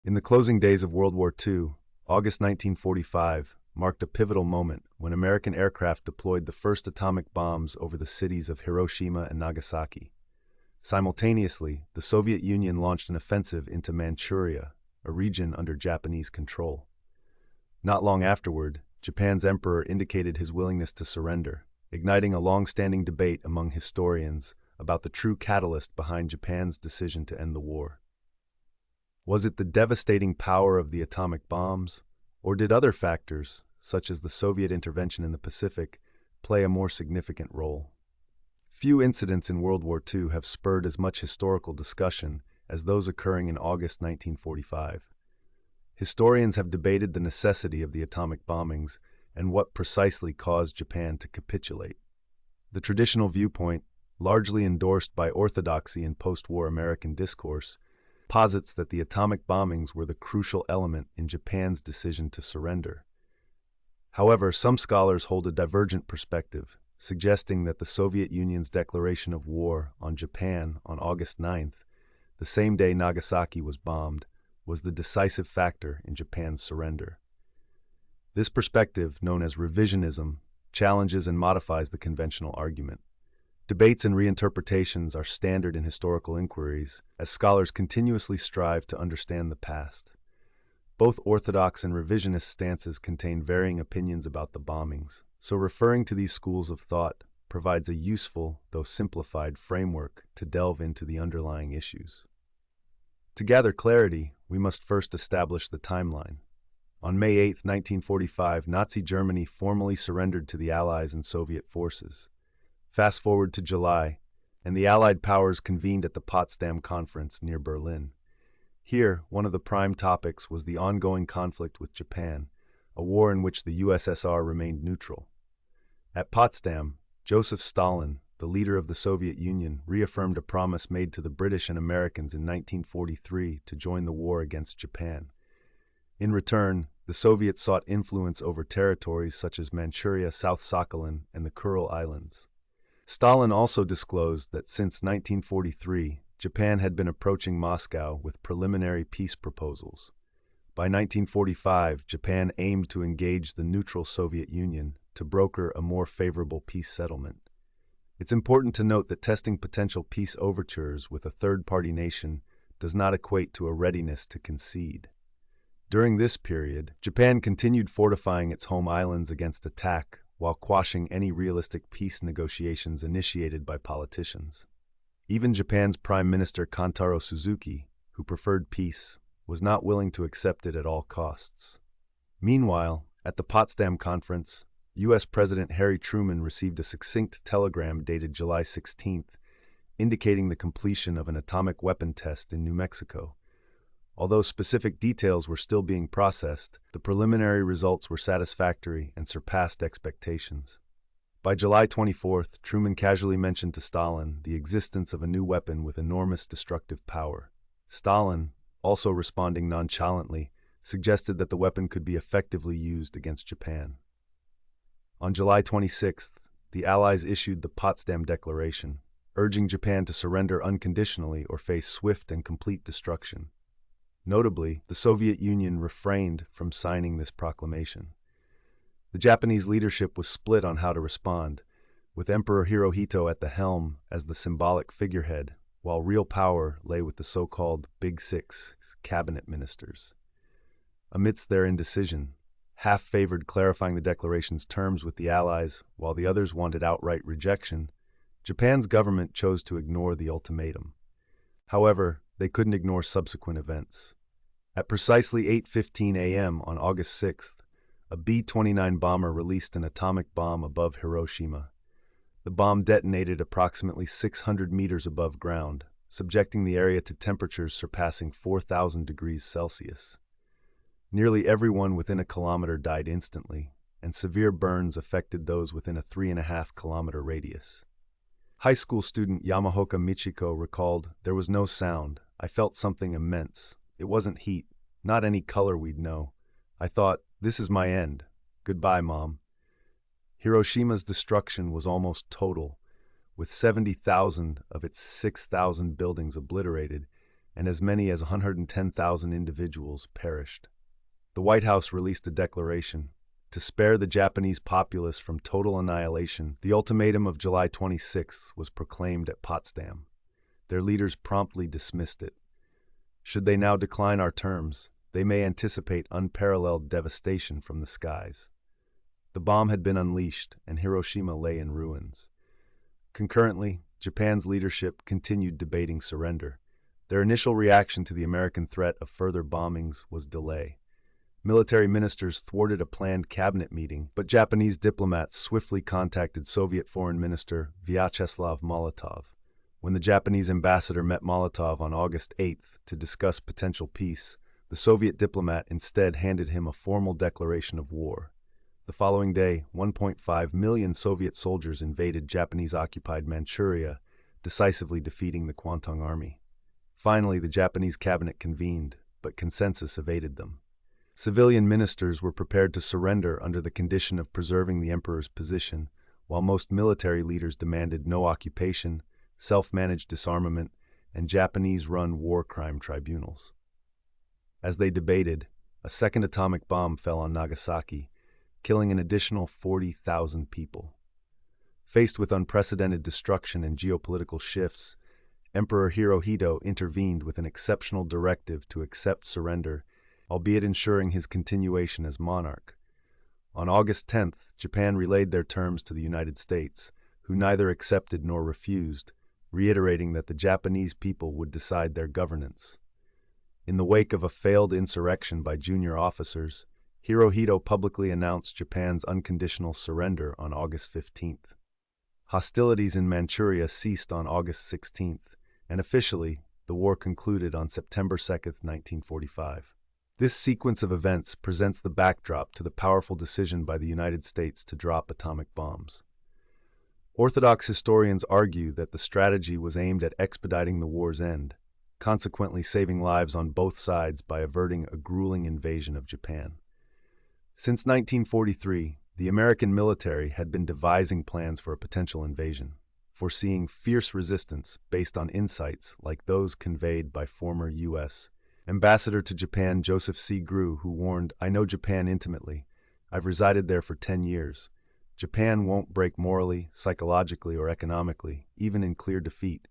In the closing days of World War II, August 1945 marked a pivotal moment when American aircraft deployed the first atomic bombs over the cities of Hiroshima and Nagasaki. Simultaneously, the Soviet Union launched an offensive into Manchuria, a region under Japanese control. Not long afterward, Japan's emperor indicated his willingness to surrender, igniting a long-standing debate among historians about the true catalyst behind Japan's decision to end the war. Was it the devastating power of the atomic bombs, or did other factors, such as the Soviet intervention in the Pacific, play a more significant role? Few incidents in World War II have spurred as much historical discussion as those occurring in August 1945. Historians have debated the necessity of the atomic bombings and what precisely caused Japan to capitulate. The traditional viewpoint, largely endorsed by orthodoxy in post-war American discourse, posits that the atomic bombings were the crucial element in Japan's decision to surrender. However, some scholars hold a divergent perspective, suggesting that the Soviet Union's declaration of war on Japan on August 9th, the same day Nagasaki was bombed, was the decisive factor in Japan's surrender. This perspective, known as revisionism, challenges and modifies the conventional argument. Debates and reinterpretations are standard in historical inquiries, as scholars continuously strive to understand the past. Both Orthodox and revisionist stances contain varying opinions about the bombings, so referring to these schools of thought provides a useful, though simplified, framework to delve into the underlying issues. To gather clarity, we must first establish the timeline. On May 8, 1945, Nazi Germany formally surrendered to the Allies and Soviet forces. Fast forward to July, and the Allied powers convened at the Potsdam Conference near Berlin. Here, one of the prime topics was the ongoing conflict with Japan, a war in which the USSR remained neutral. At Potsdam, Joseph Stalin, the leader of the Soviet Union, reaffirmed a promise made to the British and Americans in 1943 to join the war against Japan. In return, the Soviets sought influence over territories such as Manchuria, South Sakhalin, and the Kuril Islands. Stalin also disclosed that since 1943, Japan had been approaching Moscow with preliminary peace proposals. By 1945, Japan aimed to engage the neutral Soviet Union to broker a more favorable peace settlement. It's important to note that testing potential peace overtures with a third-party nation does not equate to a readiness to concede. During this period, Japan continued fortifying its home islands against attack while quashing any realistic peace negotiations initiated by politicians. Even Japan's Prime Minister Kantaro Suzuki, who preferred peace, was not willing to accept it at all costs. Meanwhile, at the Potsdam Conference, U.S. President Harry Truman received a succinct telegram dated July 16th, indicating the completion of an atomic weapon test in New Mexico. Although specific details were still being processed, the preliminary results were satisfactory and surpassed expectations. By July 24th, Truman casually mentioned to Stalin the existence of a new weapon with enormous destructive power. Stalin, also responding nonchalantly, suggested that the weapon could be effectively used against Japan. On July 26th, the Allies issued the Potsdam Declaration, urging Japan to surrender unconditionally or face swift and complete destruction. Notably, the Soviet Union refrained from signing this proclamation. The Japanese leadership was split on how to respond, with Emperor Hirohito at the helm as the symbolic figurehead, while real power lay with the so-called Big Six cabinet ministers. Amidst their indecision, half favored clarifying the declaration's terms with the Allies, while the others wanted outright rejection, Japan's government chose to ignore the ultimatum. However, they couldn't ignore subsequent events. At precisely 8:15 a.m. on August 6th, a B-29 bomber released an atomic bomb above Hiroshima. The bomb detonated approximately 600 meters above ground, subjecting the area to temperatures surpassing 4,000 degrees Celsius. Nearly everyone within a kilometer died instantly, and severe burns affected those within a 3.5-kilometer radius. High school student Yamahoka Michiko recalled, "There was no sound. I felt something immense. It wasn't heat, not any color we'd know. I thought, this is my end. Goodbye, Mom." Hiroshima's destruction was almost total, with 70,000 of its 6,000 buildings obliterated, and as many as 110,000 individuals perished. The White House released a declaration. To spare the Japanese populace from total annihilation, the ultimatum of July 26 was proclaimed at Potsdam. Their leaders promptly dismissed it. Should they now decline our terms, they may anticipate unparalleled devastation from the skies. The bomb had been unleashed, and Hiroshima lay in ruins. Concurrently, Japan's leadership continued debating surrender. Their initial reaction to the American threat of further bombings was delay. Military ministers thwarted a planned cabinet meeting, but Japanese diplomats swiftly contacted Soviet Foreign Minister Vyacheslav Molotov. When the Japanese ambassador met Molotov on August 8th to discuss potential peace, the Soviet diplomat instead handed him a formal declaration of war. The following day, 1.5 million Soviet soldiers invaded Japanese-occupied Manchuria, decisively defeating the Kwantung Army. Finally, the Japanese cabinet convened, but consensus evaded them. Civilian ministers were prepared to surrender under the condition of preserving the emperor's position, while most military leaders demanded no occupation, self-managed disarmament, and Japanese-run war crime tribunals. As they debated, a second atomic bomb fell on Nagasaki, killing an additional 40,000 people. Faced with unprecedented destruction and geopolitical shifts, Emperor Hirohito intervened with an exceptional directive to accept surrender, albeit ensuring his continuation as monarch. On August 10th, Japan relayed their terms to the United States, who neither accepted nor refused, reiterating that the Japanese people would decide their governance. In the wake of a failed insurrection by junior officers, Hirohito publicly announced Japan's unconditional surrender on August 15th. Hostilities in Manchuria ceased on August 16th, and officially, the war concluded on September 2nd, 1945. This sequence of events presents the backdrop to the powerful decision by the United States to drop atomic bombs. Orthodox historians argue that the strategy was aimed at expediting the war's end, consequently saving lives on both sides by averting a grueling invasion of Japan. Since 1943, the American military had been devising plans for a potential invasion, foreseeing fierce resistance based on insights like those conveyed by former U.S. Ambassador to Japan Joseph C. Grew, who warned, "I know Japan intimately. I've resided there for 10 years. Japan won't break morally, psychologically, or economically, even in clear defeat.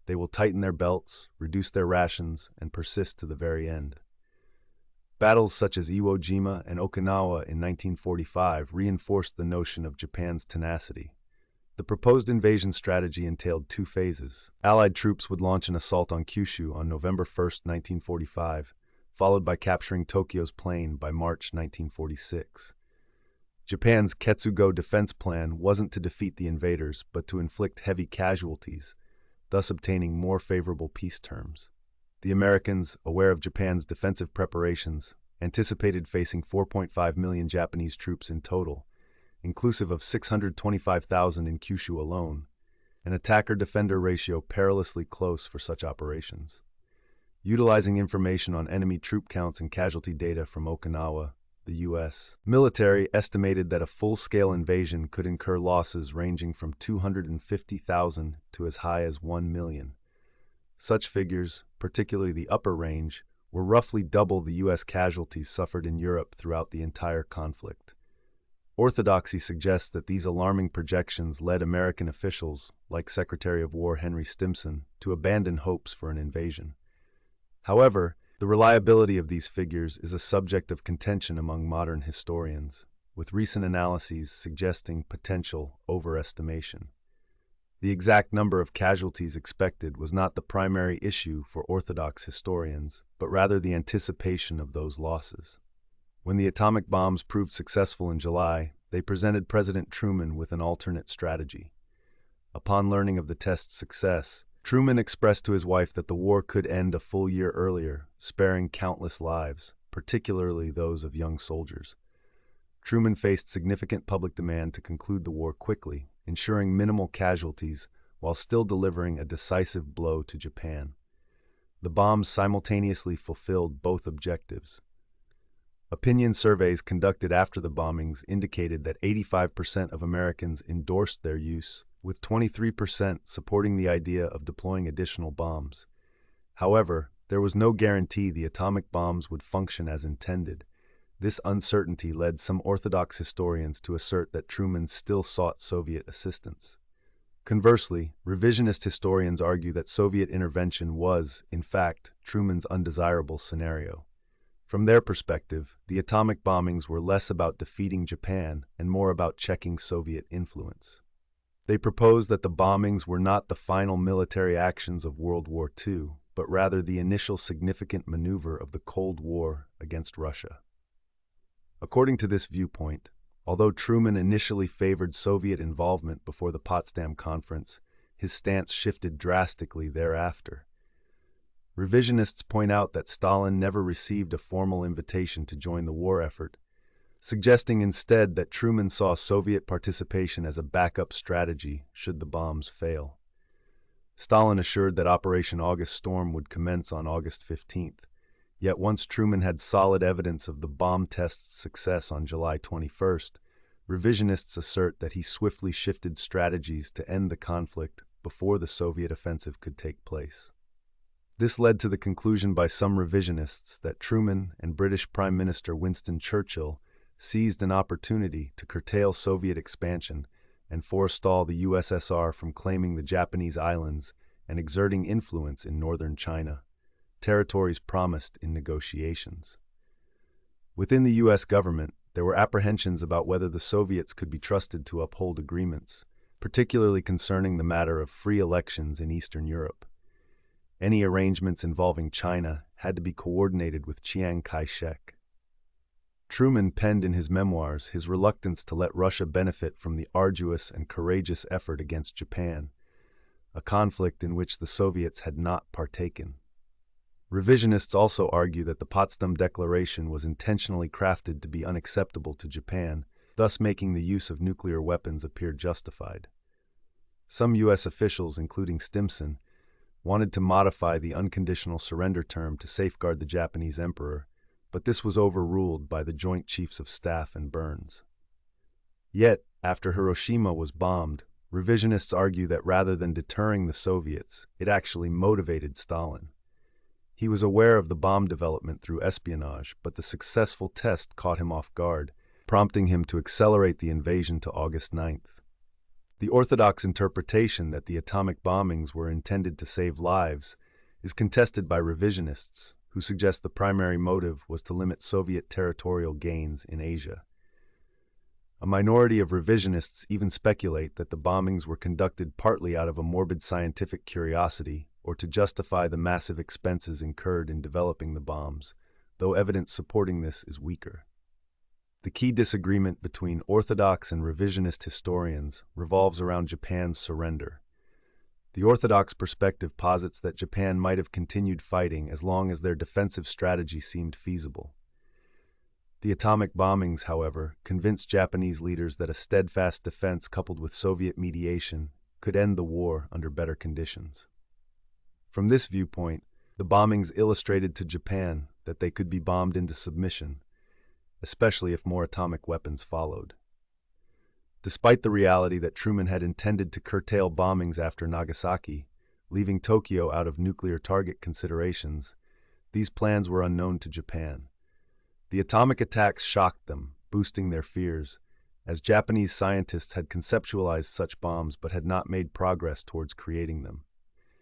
They will tighten their belts, reduce their rations, and persist to the very end." Battles such as Iwo Jima and Okinawa in 1945 reinforced the notion of Japan's tenacity. The proposed invasion strategy entailed two phases. Allied troops would launch an assault on Kyushu on November 1, 1945, followed by capturing Tokyo's plain by March 1946. Japan's Ketsugo defense plan wasn't to defeat the invaders, but to inflict heavy casualties, thus obtaining more favorable peace terms. The Americans, aware of Japan's defensive preparations, anticipated facing 4.5 million Japanese troops in total, inclusive of 625,000 in Kyushu alone, an attacker-defender ratio perilously close for such operations. Utilizing information on enemy troop counts and casualty data from Okinawa, the U.S. military estimated that a full-scale invasion could incur losses ranging from 250,000 to as high as 1 million. Such figures, particularly the upper range, were roughly double the U.S. casualties suffered in Europe throughout the entire conflict. Orthodoxy suggests that these alarming projections led American officials, like Secretary of War Henry Stimson, to abandon hopes for an invasion. However, the reliability of these figures is a subject of contention among modern historians, with recent analyses suggesting potential overestimation. The exact number of casualties expected was not the primary issue for Orthodox historians, but rather the anticipation of those losses. When the atomic bombs proved successful in July, they presented President Truman with an alternate strategy. Upon learning of the test's success, Truman expressed to his wife that the war could end a full year earlier, sparing countless lives, particularly those of young soldiers. Truman faced significant public demand to conclude the war quickly, ensuring minimal casualties while still delivering a decisive blow to Japan. The bombs simultaneously fulfilled both objectives. Opinion surveys conducted after the bombings indicated that 85% of Americans endorsed their use, with 23% supporting the idea of deploying additional bombs. However, there was no guarantee the atomic bombs would function as intended. This uncertainty led some Orthodox historians to assert that Truman still sought Soviet assistance. Conversely, revisionist historians argue that Soviet intervention was, in fact, Truman's undesirable scenario. From their perspective, the atomic bombings were less about defeating Japan and more about checking Soviet influence. They proposed that the bombings were not the final military actions of World War II, but rather the initial significant maneuver of the Cold War against Russia. According to this viewpoint, although Truman initially favored Soviet involvement before the Potsdam Conference, his stance shifted drastically thereafter. Revisionists point out that Stalin never received a formal invitation to join the war effort, suggesting instead that Truman saw Soviet participation as a backup strategy should the bombs fail. Stalin assured that Operation August Storm would commence on August 15th, yet once Truman had solid evidence of the bomb test's success on July 21st, revisionists assert that he swiftly shifted strategies to end the conflict before the Soviet offensive could take place. This led to the conclusion by some revisionists that Truman and British Prime Minister Winston Churchill seized an opportunity to curtail Soviet expansion and forestall the USSR from claiming the Japanese islands and exerting influence in northern China, territories promised in negotiations. Within the U.S. government, there were apprehensions about whether the Soviets could be trusted to uphold agreements, particularly concerning the matter of free elections in Eastern Europe. Any arrangements involving China had to be coordinated with Chiang Kai-shek. Truman penned in his memoirs his reluctance to let Russia benefit from the arduous and courageous effort against Japan, a conflict in which the Soviets had not partaken. Revisionists also argue that the Potsdam Declaration was intentionally crafted to be unacceptable to Japan, thus making the use of nuclear weapons appear justified. Some U.S. officials, including Stimson, wanted to modify the unconditional surrender term to safeguard the Japanese emperor, but this was overruled by the Joint Chiefs of Staff and Burns. Yet, after Hiroshima was bombed, revisionists argue that rather than deterring the Soviets, it actually motivated Stalin. He was aware of the bomb development through espionage, but the successful test caught him off guard, prompting him to accelerate the invasion to August 9th. The Orthodox interpretation that the atomic bombings were intended to save lives is contested by revisionists, who suggest the primary motive was to limit Soviet territorial gains in Asia. A minority of revisionists even speculate that the bombings were conducted partly out of a morbid scientific curiosity or to justify the massive expenses incurred in developing the bombs, though evidence supporting this is weaker. The key disagreement between Orthodox and revisionist historians revolves around Japan's surrender. The Orthodox perspective posits that Japan might have continued fighting as long as their defensive strategy seemed feasible. The atomic bombings, however, convinced Japanese leaders that a steadfast defense coupled with Soviet mediation could end the war under better conditions. From this viewpoint, the bombings illustrated to Japan that they could be bombed into submission, especially if more atomic weapons followed. Despite the reality that Truman had intended to curtail bombings after Nagasaki, leaving Tokyo out of nuclear target considerations, these plans were unknown to Japan. The atomic attacks shocked them, boosting their fears, as Japanese scientists had conceptualized such bombs but had not made progress towards creating them.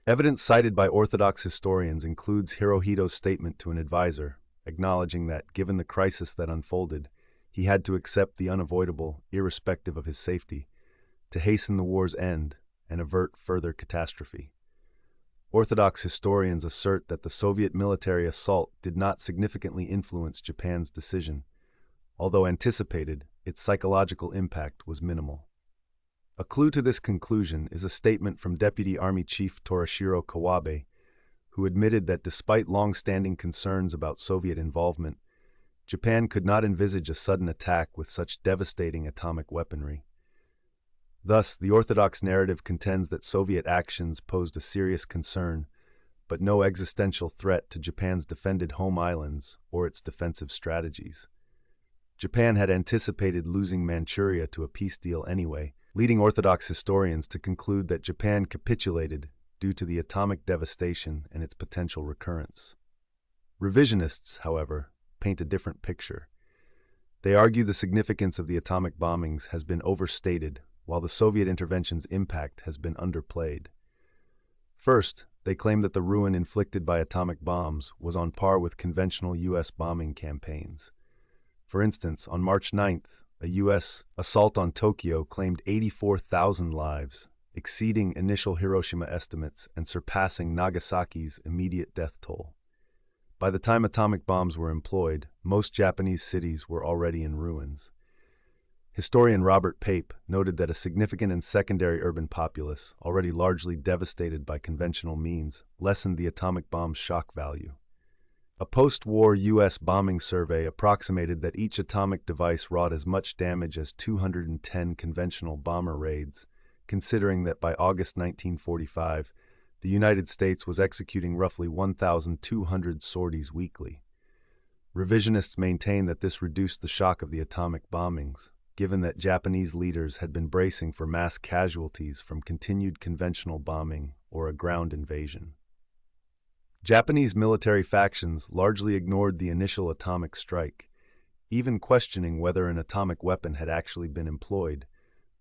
Evidence cited by Orthodox historians includes Hirohito's statement to an advisor, acknowledging that, given the crisis that unfolded, he had to accept the unavoidable, irrespective of his safety, to hasten the war's end and avert further catastrophe. Orthodox historians assert that the Soviet military assault did not significantly influence Japan's decision. Although anticipated, its psychological impact was minimal. A clue to this conclusion is a statement from Deputy Army Chief Torashiro Kawabe, who admitted that despite long-standing concerns about Soviet involvement, Japan could not envisage a sudden attack with such devastating atomic weaponry. Thus, the Orthodox narrative contends that Soviet actions posed a serious concern, but no existential threat to Japan's defended home islands or its defensive strategies. Japan had anticipated losing Manchuria to a peace deal anyway, leading Orthodox historians to conclude that Japan capitulated due to the atomic devastation and its potential recurrence. Revisionists, however, paint a different picture. They argue the significance of the atomic bombings has been overstated, while the Soviet intervention's impact has been underplayed. First, they claim that the ruin inflicted by atomic bombs was on par with conventional U.S. bombing campaigns. For instance, on March 9th, a U.S. assault on Tokyo claimed 84,000 lives, exceeding initial Hiroshima estimates and surpassing Nagasaki's immediate death toll. By the time atomic bombs were employed, most Japanese cities were already in ruins. Historian Robert Pape noted that a significant and secondary urban populace, already largely devastated by conventional means, lessened the atomic bomb's shock value. A post-war U.S. bombing survey approximated that each atomic device wrought as much damage as 210 conventional bomber raids, considering that by August 1945, the United States was executing roughly 1,200 sorties weekly. Revisionists maintain that this reduced the shock of the atomic bombings, given that Japanese leaders had been bracing for mass casualties from continued conventional bombing or a ground invasion. Japanese military factions largely ignored the initial atomic strike, even questioning whether an atomic weapon had actually been employed,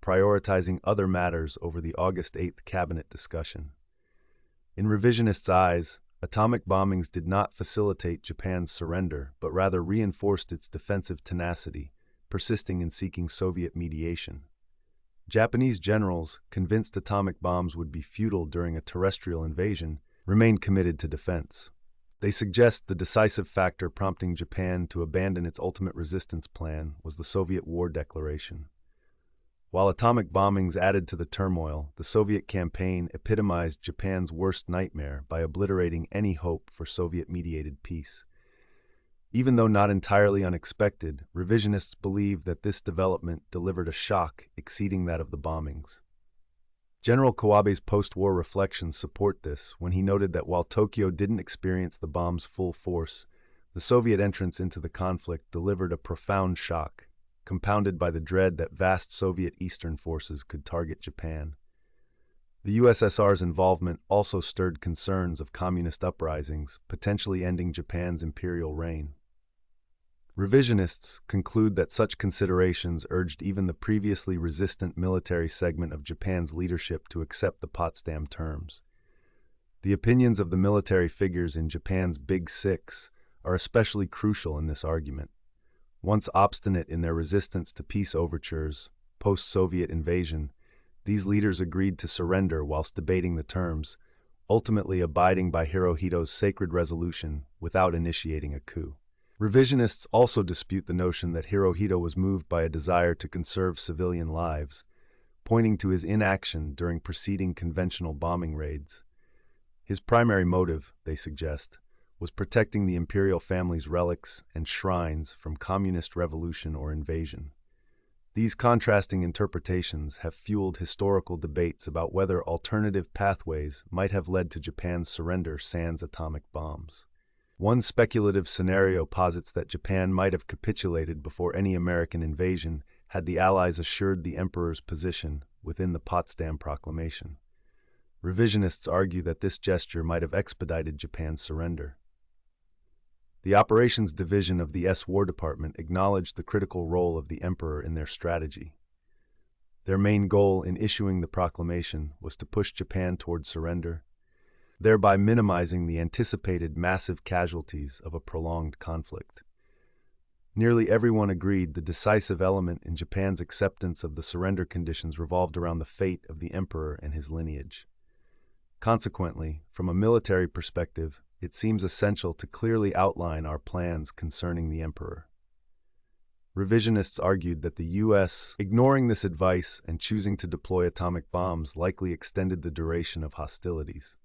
prioritizing other matters over the August 8th cabinet discussion. In revisionists' eyes, atomic bombings did not facilitate Japan's surrender, but rather reinforced its defensive tenacity, persisting in seeking Soviet mediation. Japanese generals, convinced atomic bombs would be futile during a terrestrial invasion, remained committed to defense. They suggest the decisive factor prompting Japan to abandon its ultimate resistance plan was the Soviet war declaration. While atomic bombings added to the turmoil, the Soviet campaign epitomized Japan's worst nightmare by obliterating any hope for Soviet-mediated peace. Even though not entirely unexpected, revisionists believe that this development delivered a shock exceeding that of the bombings. General Kawabe's post-war reflections support this when he noted that while Tokyo didn't experience the bomb's full force, the Soviet entrance into the conflict delivered a profound shock, compounded by the dread that vast Soviet Eastern forces could target Japan. The USSR's involvement also stirred concerns of communist uprisings, potentially ending Japan's imperial reign. Revisionists conclude that such considerations urged even the previously resistant military segment of Japan's leadership to accept the Potsdam terms. The opinions of the military figures in Japan's Big Six are especially crucial in this argument. Once obstinate in their resistance to peace overtures, post-Soviet invasion, these leaders agreed to surrender whilst debating the terms, ultimately abiding by Hirohito's sacred resolution without initiating a coup. Revisionists also dispute the notion that Hirohito was moved by a desire to conserve civilian lives, pointing to his inaction during preceding conventional bombing raids. His primary motive, they suggest, was protecting the imperial family's relics and shrines from communist revolution or invasion. These contrasting interpretations have fueled historical debates about whether alternative pathways might have led to Japan's surrender sans atomic bombs. One speculative scenario posits that Japan might have capitulated before any American invasion had the Allies assured the Emperor's position within the Potsdam Proclamation. Revisionists argue that this gesture might have expedited Japan's surrender. The Operations Division of the War Department acknowledged the critical role of the Emperor in their strategy. Their main goal in issuing the proclamation was to push Japan toward surrender, thereby minimizing the anticipated massive casualties of a prolonged conflict. Nearly everyone agreed the decisive element in Japan's acceptance of the surrender conditions revolved around the fate of the Emperor and his lineage. Consequently, from a military perspective, it seems essential to clearly outline our plans concerning the Emperor. Revisionists argued that the U.S., ignoring this advice and choosing to deploy atomic bombs, likely extended the duration of hostilities.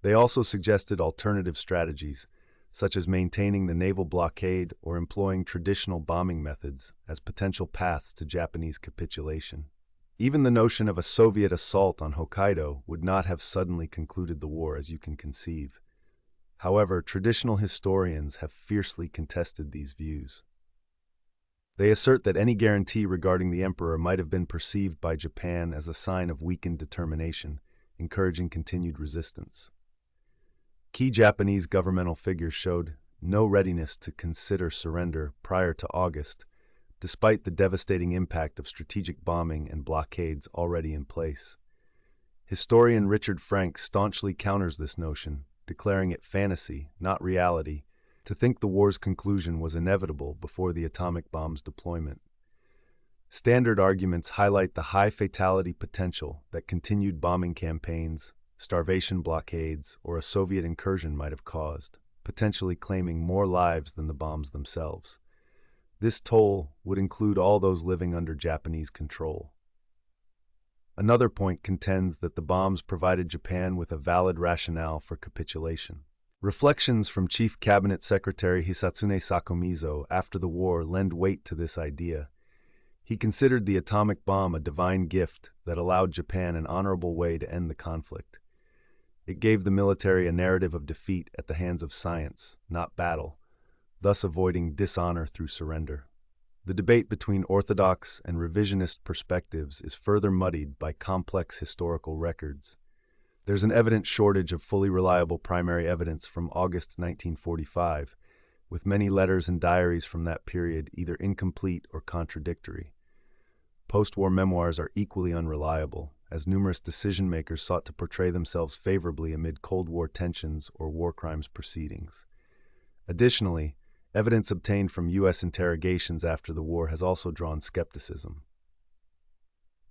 They also suggested alternative strategies, such as maintaining the naval blockade or employing traditional bombing methods as potential paths to Japanese capitulation. Even the notion of a Soviet assault on Hokkaido would not have suddenly concluded the war, as you can conceive. However, traditional historians have fiercely contested these views. They assert that any guarantee regarding the Emperor might have been perceived by Japan as a sign of weakened determination, encouraging continued resistance. Key Japanese governmental figures showed no readiness to consider surrender prior to August, despite the devastating impact of strategic bombing and blockades already in place. Historian Richard Frank staunchly counters this notion, declaring it fantasy, not reality, to think the war's conclusion was inevitable before the atomic bomb's deployment. Standard arguments highlight the high fatality potential that continued bombing campaigns, starvation blockades, or a Soviet incursion might have caused, potentially claiming more lives than the bombs themselves. This toll would include all those living under Japanese control. Another point contends that the bombs provided Japan with a valid rationale for capitulation. Reflections from Chief Cabinet Secretary Hisatsune Sakomizo after the war lend weight to this idea. He considered the atomic bomb a divine gift that allowed Japan an honorable way to end the conflict. It gave the military a narrative of defeat at the hands of science, not battle, thus avoiding dishonor through surrender. The debate between Orthodox and Revisionist perspectives is further muddied by complex historical records. There's an evident shortage of fully reliable primary evidence from August 1945, with many letters and diaries from that period either incomplete or contradictory. Post-war memoirs are equally unreliable, as numerous decision-makers sought to portray themselves favorably amid Cold War tensions or war crimes proceedings. Additionally, evidence obtained from U.S. interrogations after the war has also drawn skepticism.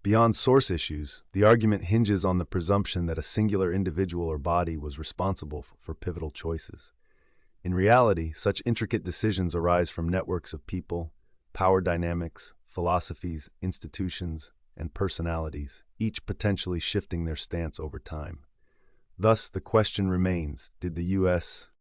Beyond source issues, the argument hinges on the presumption that a singular individual or body was responsible for pivotal choices. In reality, such intricate decisions arise from networks of people, power dynamics, philosophies, institutions, and personalities, each potentially shifting their stance over time. Thus, the question remains, did the U.S.